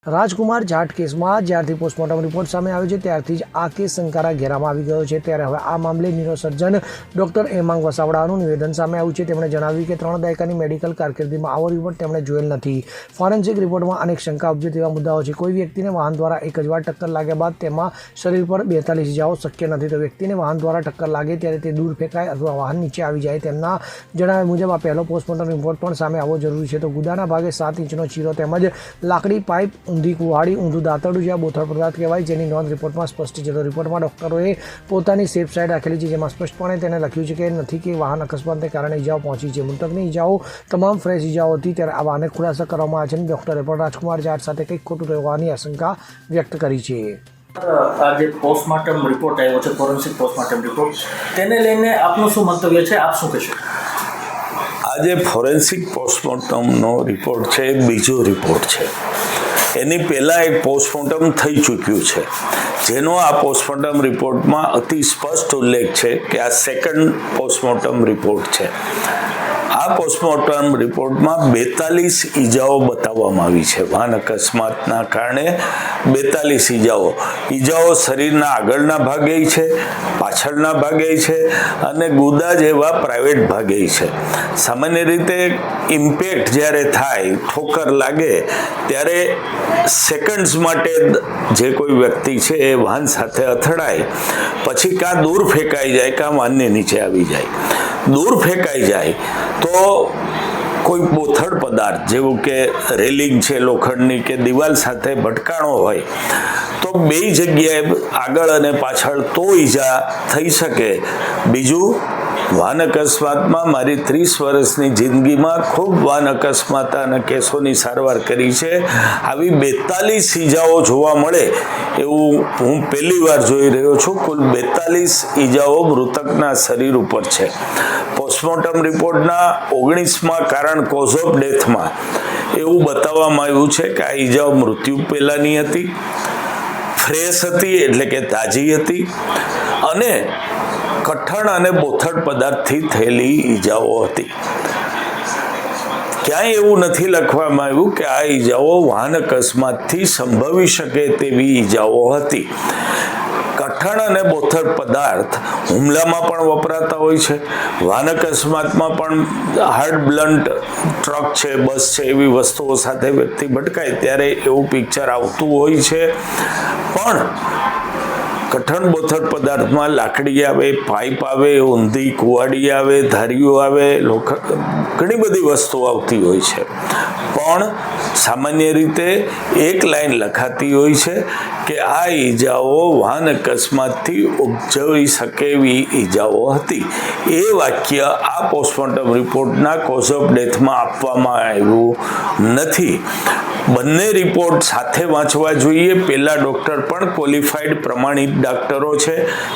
રાજકુમાર જાટ કેસમાં જ્યારથી postmortem report સામે આવ્યો છે ત્યારથી જ આ કેસ શંકારા ઘેરામાં આવી ગયો છે। ત્યારે હવે આ મામલે ન્યુરોસર્જન ડોક્ટર હેમાંગ વસાવડાનું નિવેદન સામે આવ્યું છે। તેમણે જણાવ્યું કે 3 દાયકાની મેડિકલ કારકિર્દીમાં આવો રિપોર્ટ તેમણે જોયેલ નથી। ફોરેન્સિક રિપોર્ટમાં અનેક શંકા ઉપજે તેવા મુદ્દાઓ છે। કોઈ વ્યક્તિને વાહન દ્વારા એક જ વાર ટક્કર લાગ્યા બાદ તેમાં શરીર પર 42 ઇજાઓ શક્ય નથી। તો વ્યક્તિને વાહન દ્વારા ટક્કર લાગે ત્યારે તે દૂર ફેંકાય અથવા વાહન નીચે આવી જાય। તેમના જણાવ્યા મુજબ આ પહેલો પોસ્ટમોર્ટમ રિપોર્ટ પણ સામે આવવો જરૂરી છે। તો ગુદાના ભાગે 7 ઇંચનો ચીરો તેમજ લાકડી પાઇપ ઊંધી કુવાડી ઊંધું દાંતરડું જ્યાં બોથડ પદાર્થ કહેવાય જેની નોંધ રિપોર્ટમાં સ્પષ્ટ છે। તો રિપોર્ટમાં ડોક્ટરોએ પોતાની સેફ સાઇડ રાખેલી છે જેમાં સ્પષ્ટપણે તેને લખ્યું છે કે નથી કે વાહન અકસ્માતને કારણે ઇજાઓ પહોંચી છે। મૃતકની ઇજાઓ તમામ ફ્રેશ ઇજાઓ હતી। ત્યારે આવા અનેક ખુલાસા કરવામાં આવ્યા છે। ડોક્ટરે પણ રાજકુમાર જાટ સાથે કંઈક ખોટું રહેવાની આશંકા વ્યક્ત કરી છે। આ જે પોસ્ટમોર્ટમ રિપોર્ટ આવ્યો છે, ફોરેન્સિક પોસ્ટમોર્ટમ રિપોર્ટ, તેને લઈને આપનું શું મંતવ્ય છે? આપ શું કહેશો? આજે ફોરેન્સિક પોસ્ટમોર્ટમનો રિપોર્ટ છે, બીજો રિપોર્ટ છે। એની પહેલાં એક પોસ્ટમોર્ટમ થઈ ચૂક્યું છે જેનો આ પોસ્ટમોર્ટમ રિપોર્ટમાં અતિ સ્પષ્ટ ઉલ્લેખ છે કે આ સેકન્ડ પોસ્ટમોર્ટમ રિપોર્ટ છે। આ પોસ્ટમોર્ટમ રિપોર્ટમાં 42 ઇજાઓ બતાવવામાં આવી છે। વાહન અકસ્માતના કારણે 42 ઇજાઓ શરીરના આગળના ભાગે છે, પાછળના ભાગે છે અને ગુદા જેવા પ્રાઇવેટ ભાગે છે। સામાન્ય રીતે ઇમ્પેક્ટ જ્યારે થાય, ઠોકર લાગે ત્યારે સેકન્ડ્સ માટે જે કોઈ વ્યક્તિ છે એ વાહન સાથે અથડાય, પછી કાં દૂર ફેંકાઈ જાય કાં વાહનની નીચે આવી જાય। દૂર ફેંકાઈ જાય તો કોઈ બોથડ પદાર્થ જેવું કે રેલિંગ છે લોખંડની કે દિવાલ સાથે ભટકાણો હોય તો બે જગ્યાએ આગળ અને પાછળ તો ઈજા થઈ શકે। બીજું, વાહન અકસ્માતમાં મારી 30 વર્ષની જિંદગીમાં ખૂબ વાહન અકસ્માત અને કેસોની સારવાર કરી છે। આવી 42 ઇજાઓ જોવા મળે એવું હું પહેલી વાર જોઈ રહ્યો છું। કુલ 42 ઇજાઓ મૃતકના શરીર ઉપર છે। પોસ્ટમોર્ટમ રિપોર્ટના 19માં કારણ કોઝ ઓફ ડેથમાં એવું બતાવવામાં આવ્યું છે કે આ ઇજાઓ મૃત્યુ પહેલાંની હતી, ફ્રેશ હતી એટલે કે તાજી હતી અને કઠણ અને બોથડ પદાર્થથી થયેલી ઈજાઓ હતી। ક્યાંય એવું નથી લખવામાં આવ્યું કે આ ઈજાઓ વાહન અકસ્માતથી સંભવી શકે તેવી ઈજાઓ હતી। કઠણ અને બોથડ પદાર્થ હુમલામાં પણ વપરાતા હોય છે, વાહન અકસ્માતમાં પણ હાર્ડ બ્લન્ટ ટ્રક છે, બસ છે એવી વસ્તુઓ સાથે વ્યક્તિ ભટકાય ત્યારે એવું પિક્ચર આવતું હોય છે। પણ કઠણ બોથડ પદાર્થમાં લાકડી આવે, પાઇપ આવે, ઊંધી કુવાડી આવે, ધારીઓ આવે, ઘણી બધી વસ્તુઓ આવતી હોય છે। પણ સામાન્ય રીતે એક લાઈન લખાતી હોય છે કે આ ઈજાઓ વાહન અકસ્માતથી ઉપજવી શકે એવી ઈજાઓ હતી। એ વાક્ય આ પોસ્ટમોર્ટમ રિપોર્ટના કોઝ ઓફ ડેથમાં આપવામાં આવ્યું નથી। બંને રિપોર્ટ સાથે વાંચવા જોઈએ। પહેલા ડૉક્ટર પણ ક્વોલિફાઈડ પ્રમાણિત ડૉક્ટરો છે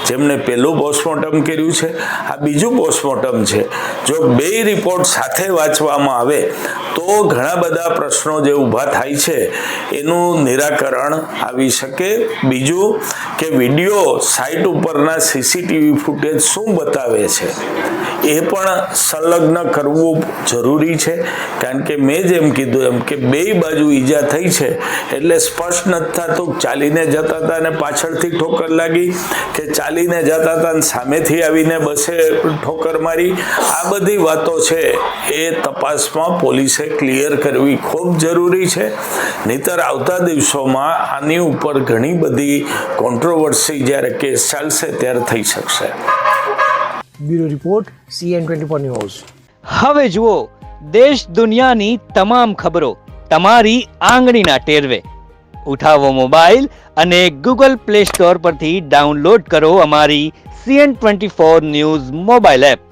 જેમણે પહેલું પોસ્ટમોર્ટમ કર્યું છે, આ બીજું પોસ્ટમોર્ટમ છે। જો બે રિપોર્ટ સાથે વાંચવામાં આવે તો ઘણા બધા પ્રશ્નો જે ઊભા થાય છે એનું નિરાકરણ આવી શકે। બીજું કે વિડીયો સાઇટ ઉપરના સીસીટીવી ફૂટેજ શું બતાવે છે એ પણ સંલગ્ન કરવું જરૂરી છે, કારણ કે મેં જેમ કીધું એમ કે બે બાજુ ઈજા થઈ છે એટલે સ્પષ્ટ નથી થતું ચાલીને જતા હતા અને પાછળથી ઠોકર લાગી કે ચાલીને જતા હતા અને સામેથી આવીને બસે ઠોકર મારી। આ બધી વાતો છે એ તપાસમાં પોલીસે ક્લિયર કરવી ખૂબ જરૂરી છે, નહીંતર આવતા દિવસોમાં આની ઉપર ઘણી બધી કોન્ટ્રોવર્સી જ્યારે કેસ ચાલશે ત્યારે થઈ શકશે। Bureau report CN24 news. હવે જુઓ દેશ દુનિયાની તમામ ખબરો તમારી આંગળીના ટેરવે। ઉઠાવો મોબાઈલ અને Google Play Store પરથી ડાઉનલોડ કરો અમારી CN24 ન્યૂઝ મોબાઈલ એપ।